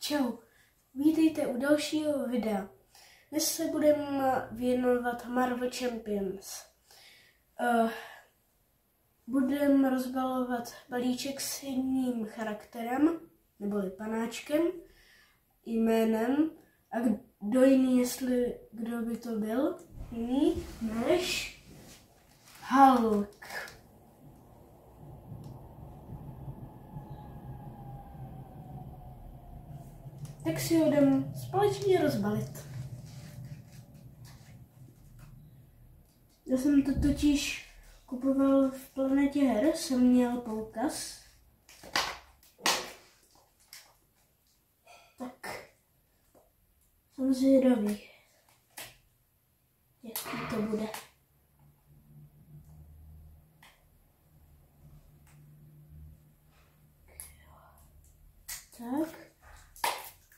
Čau, vítejte u dalšího videa. Dnes se budeme věnovat Marvel Champions. Budeme rozbalovat balíček s jedním charakterem, neboli panáčkem, jménem a kdo jiný, kdo by to byl, jiný než Hulk. Tak si ho jdem společně rozbalit. Já jsem to totiž kupoval v Planetě her, jsem měl poukaz. Tak, jsem zvědavý, jaký to bude. Tak.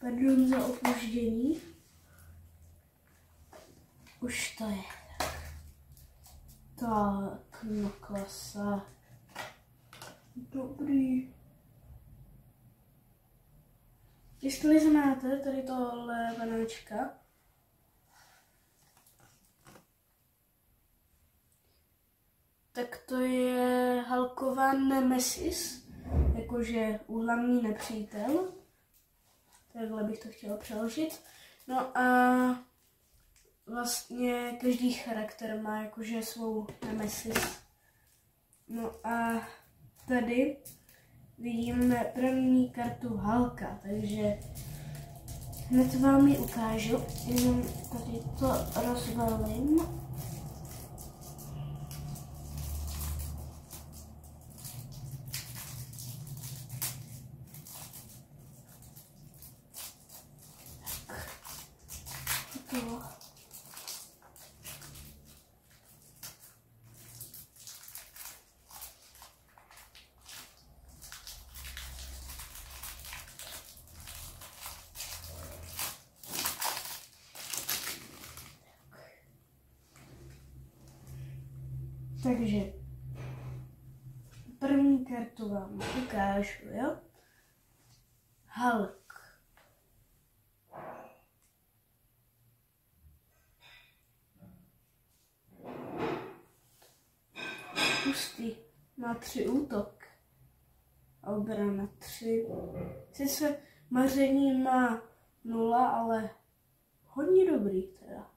Pardon za opoždění. Už to je. Tak, no klasa. Dobrý. Jestli znáte tady tohle panáčka, tak to je Hulkova Nemesis, jakože hlavní nepřítel. Takhle bych to chtěla přeložit. No a vlastně každý charakter má jakože svou nemesis. No a tady vidíme první kartu Hulka, takže hned vám ji ukážu. Jenom tady to rozvalím. Takže první kartu vám ukážu, jo? Hulk. Hustý. Má 3 útok. A obrana 3. Sice maření má 0, ale hodně dobrý teda.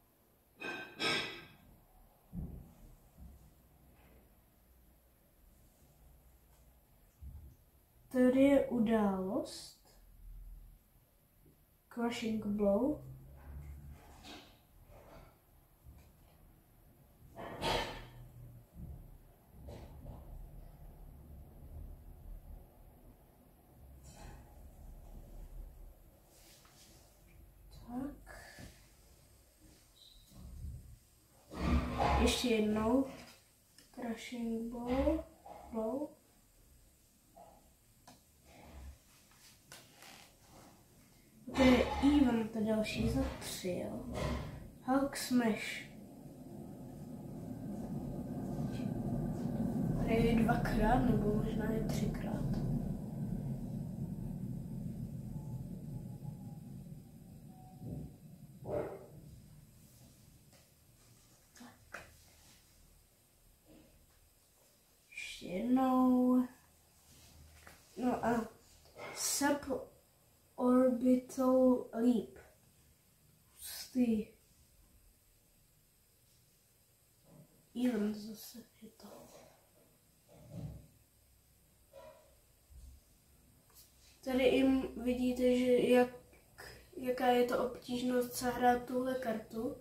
Tady je událost. Crushing Blow. Tak. Ještě jednou. Crushing Blow. To je even, to další za 3, jo. Hulk Smash. Tady je 2krát, nebo možná je 3krát. Tak. Ještě jednou. No a Orbital Leap. Pustý. Even zase je to. Tady jim vidíte, že jaká je to obtížnost zahrát tuhle kartu.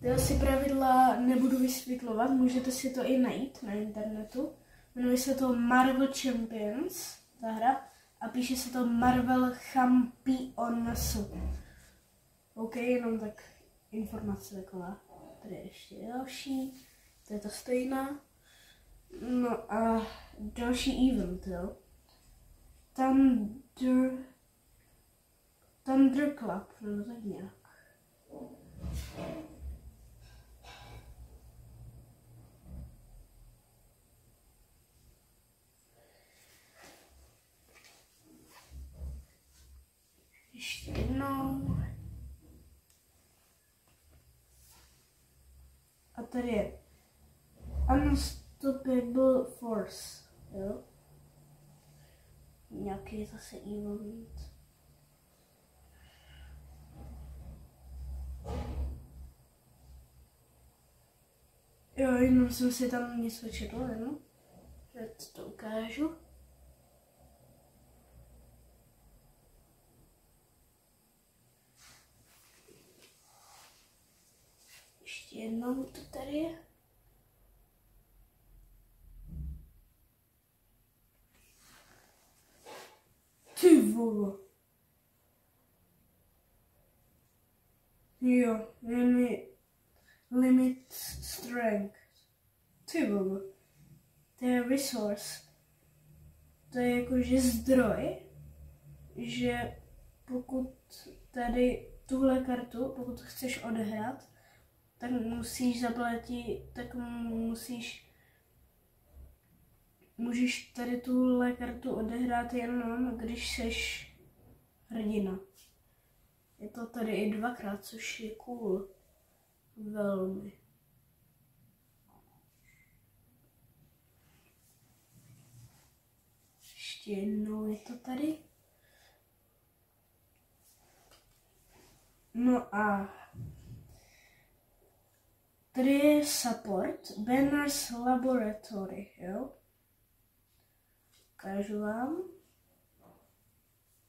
Já si pravidla nebudu vysvětlovat, můžete si to i najít na internetu. Jmenuje se to Marvel Champions, ta hra, a píše se to Marvel Champions. OK, jenom tak informace taková. Tady je ještě další, to je ta stejná. No a další event, jo. Thunder Club, no tak nějak. tady je Unstoppable Force, jo. Nějaký zase event. Jo, jenom jsem si tam něco četl, jenom. Teď to ukážu. Ještě jednou to tady je. Ty vole. Jo, limit strength. Ty vole. To je resource. To je jakože zdroj, že pokud tady tuhle kartu, pokud chceš odehrát, tak musíš zaplatit, tak můžeš tady tuhle kartu odehrát jenom, když seš hrdina. Je to tady i dvakrát, což je cool. Velmi. Ještě jednou je to tady. No a tady je support Banner's Laboratory, jo? Ukážu vám.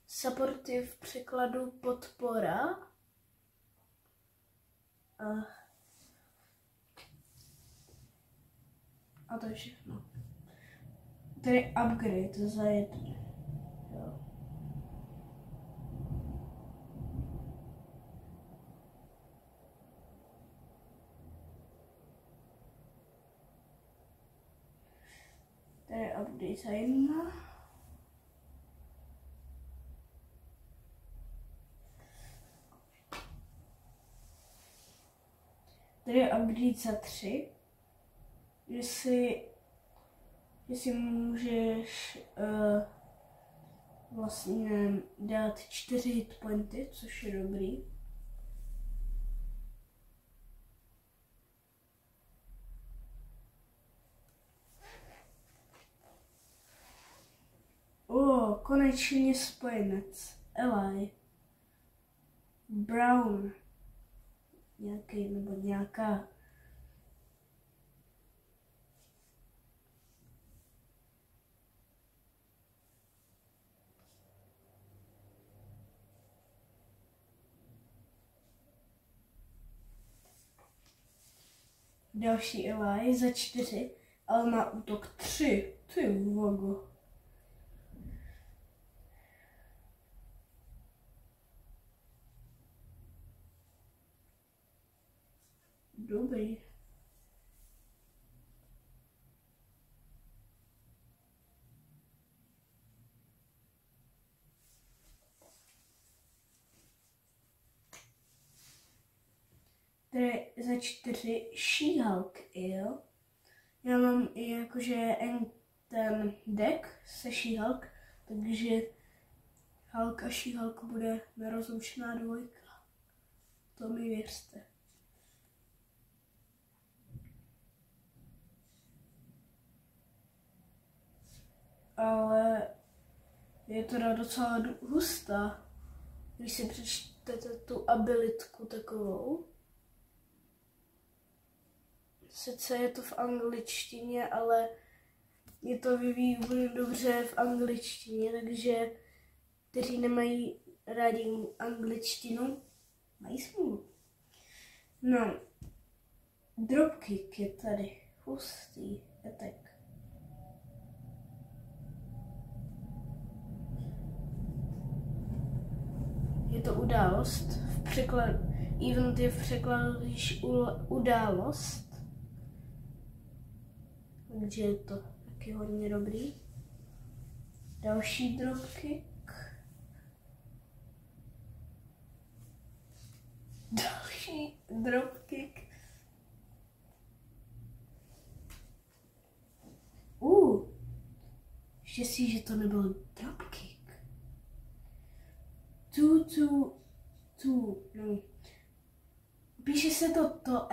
Support je v překladu podpora. A to je všechno. Tady upgrade za jedno. Jo. Tady update za jedno. Tady je upgrade za 3. Jestli můžeš vlastně dát 4 hitpointy, což je dobrý. Konečně spojenec. Eli. Brown. Nějaký nebo nějaká. Další Eli za 4, ale má útok 3. Ty vogo. Dobrý. Tady za 4 She-Hulk, jo. Já mám i jakože ten deck se She-Hulk, takže Hulk a She-Hulk bude nerozlučná dvojka. To mi věřte. Ale je teda docela hustá, když si přečtete tu abilitku takovou. Sice je to v angličtině, ale je to vyvíjí úplně dobře v angličtině, takže kteří nemají rádi angličtinu, mají smůlu. No, dropkick je tady, hustý attack. Je to událost, v překladu, event je v překladu již událost. Takže je to taky hodně dobrý. Další dropkick. Další dropkick. Štěstí, že to nebyl dropkick. No. Píše se to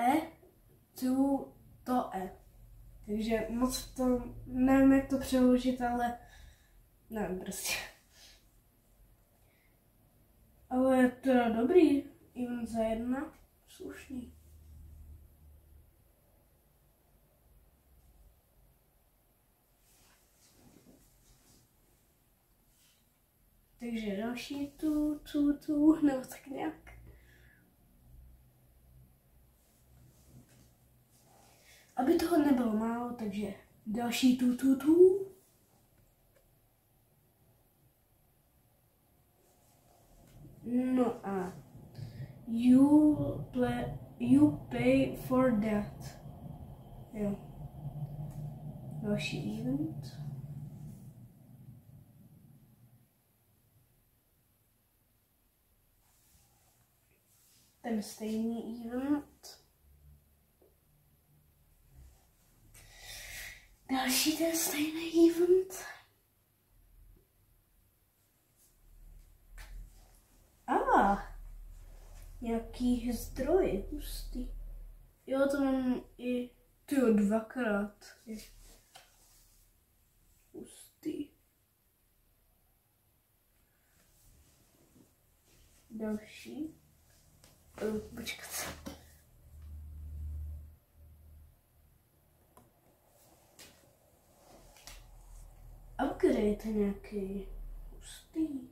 tu, to e. Takže moc to, nevím jak to přeložit, ale nevím prostě. Ale je teda dobrý, even za 1, slušný. Takže další tu, nebo tak nějak. Aby toho nebylo málo, takže další tu. No a you pay for that. Jo. Další event. Ten stejný event. Další ten stejný event. Nějaký zdroj, hustý. Jo, to mám i tyjo 2x. Hustý. Další. Počkat. Upgrade nějaký hustý.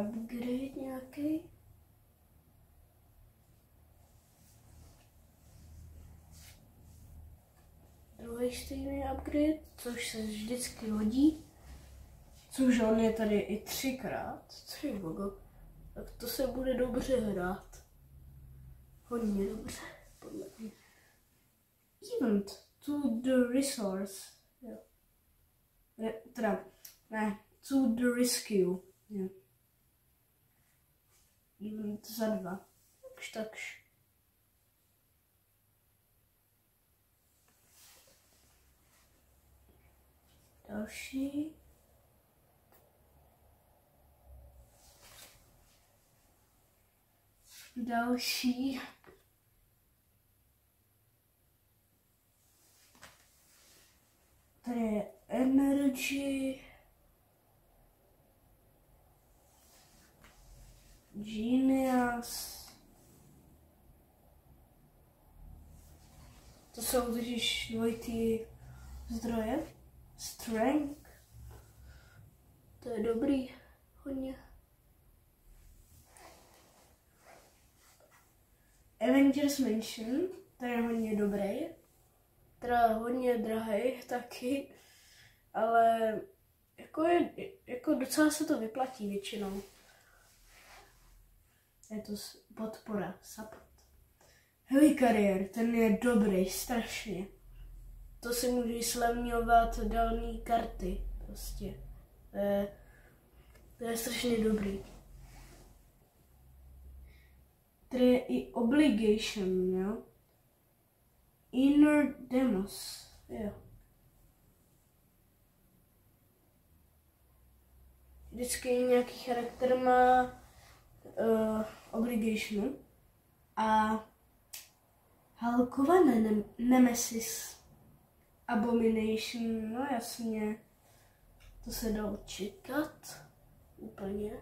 Upgrade nějaký. Druhý stejný upgrade, což se vždycky hodí. Což on je tady i 3x. 3 bogo. Tak to se bude dobře hrát. Hodně dobře, podle mě. Event to the resource. Jo. To the rescue. Jo. Event za 2. Takž. Další. Tady je energy. Genius. To jsou totiž dvojitý zdroje. Strength. To je dobrý. Hodně. Avengers Mansion. To je hodně dobrý. Teda hodně drahý taky. Ale jako docela se to vyplatí většinou. Je to podpora, support. Helikariér, ten je dobrý, strašně. To si můžeš slevňovat dální karty, prostě. To je strašně dobrý. Tady je i obligation, jo. Inner demos, jo. Vždycky nějaký charakter má obligation a Hulkova Nemesis Abomination, no jasně, to se dalo čekat úplně.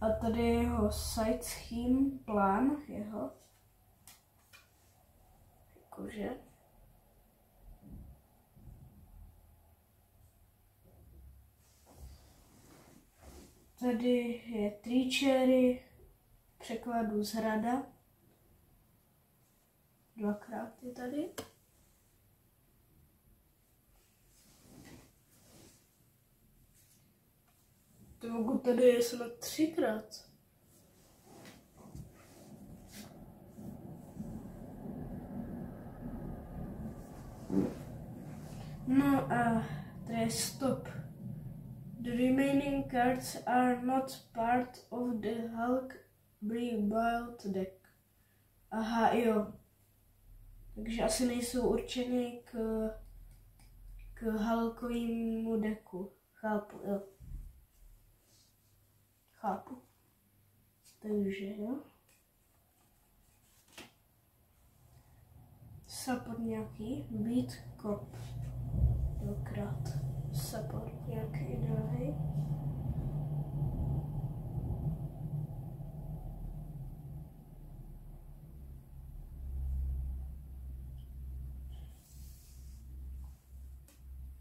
A tady je jeho side scheme, plán jeho, jakože. Tady je Treachery, překladu z Hrada. 2x je tady. To tady je snad 3x. No a tady je stop. The remaining cards are not part of the Hulk rebuild deck. Aha, jo. Takže asi nejsou určeny k Hulkovému deku. Chápu, jo. chápu. Takže jo. Support nějaký, beat cop. Dvakrát. Support nějaký druhý.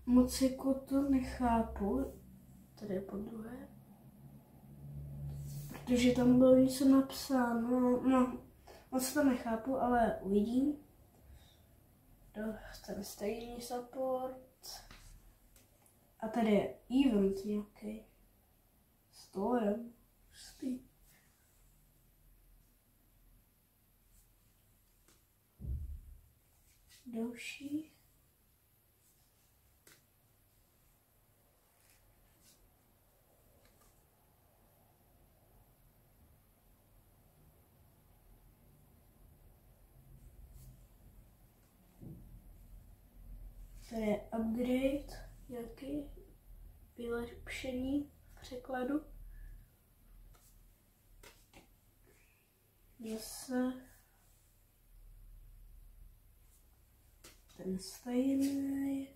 Moc jako to nechápu, tady po druhé, protože tam bylo něco napsáno, no, moc to nechápu, ale uvidím. Ten stejný support. A tady je event nějaký. Storm. Další. Tady je upgrade, nějaký vylepšení v překladu. Zase ten stejný.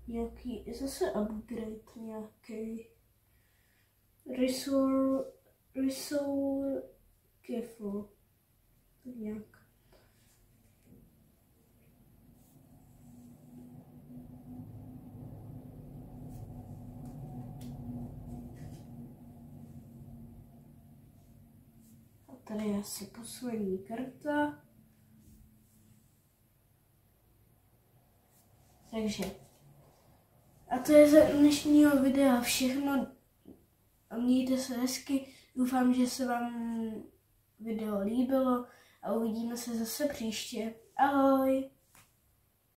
Nějaký, zase upgrade nějaký. Resource careful. Tak nějak. A tady je asi poslední karta. Takže. A to je za dnešního videa všechno. A mějte se hezky. Doufám, že se vám video líbilo a uvidíme se zase příště. Ahoj!